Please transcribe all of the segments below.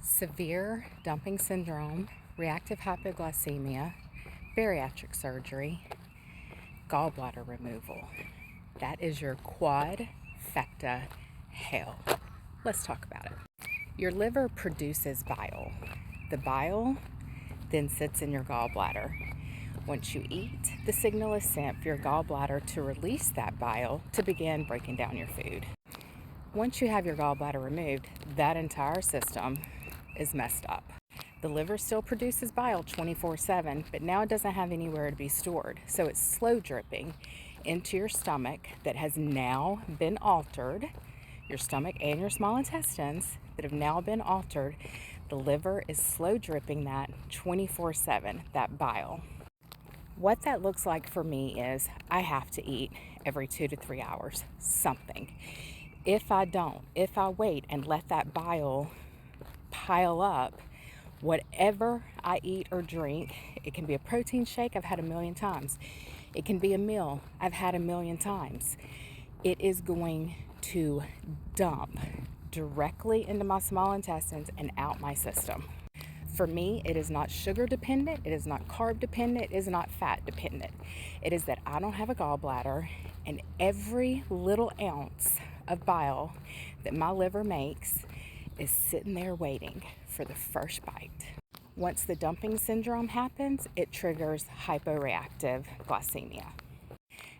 severe dumping syndrome, reactive hypoglycemia, bariatric surgery, gallbladder removal. That is your quadfecta hell. Let's talk about it. Your liver produces bile. The bile then sits in your gallbladder. Once you eat, the signal is sent for your gallbladder to release that bile to begin breaking down your food. Once you have your gallbladder removed, that entire system is messed up. The liver still produces bile 24/7, but now it doesn't have anywhere to be stored. So it's slow dripping into your stomach that has now been altered, your stomach and your small intestines that have now been altered. The liver is slow dripping that 24/7, that bile. What that looks like for me is I have to eat every 2 to 3 hours, something. If I don't, if I wait and let that bile pile up, whatever I eat or drink, it can be a protein shake, I've had a million times. It can be a meal, I've had a million times. It is going to dump directly into my small intestines and out my system. For me, it is not sugar dependent, it is not carb dependent, it is not fat dependent. It is that I don't have a gallbladder, and every little ounce of bile that my liver makes is sitting there waiting for the first bite. Once the dumping syndrome happens, it triggers hyporeactive glycemia.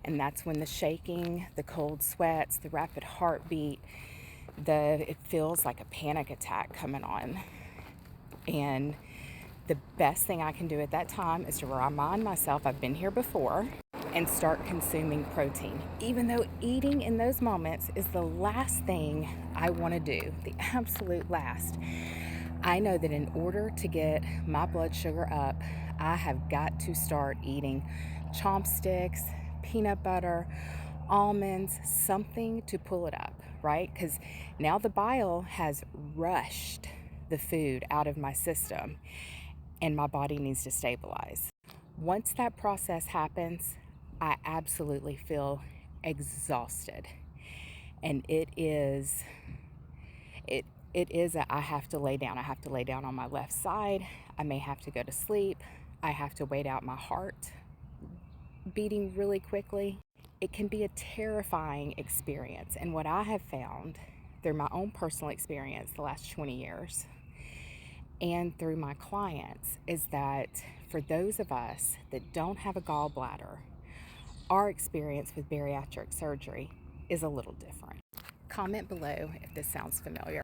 And that's when the shaking, the cold sweats, the rapid heartbeat, it feels like a panic attack coming on. And the best thing I can do at that time is to remind myself I've been here before and start consuming protein. Even though eating in those moments is the last thing I want to do, the absolute last, I know that in order to get my blood sugar up, I have got to start eating chopsticks, peanut butter, almonds, something to pull it up, right? Because now the bile has rushed the food out of my system and my body needs to stabilize. Once that process happens, I absolutely feel exhausted. And it is that I have to lay down. I have to lay down on my left side. I may have to go to sleep. I have to wait out my heart beating really quickly. It can be a terrifying experience. And what I have found through my own personal experience the last 20 years and through my clients is that for those of us that don't have a gallbladder, our experience with bariatric surgery is a little different. Comment below if this sounds familiar.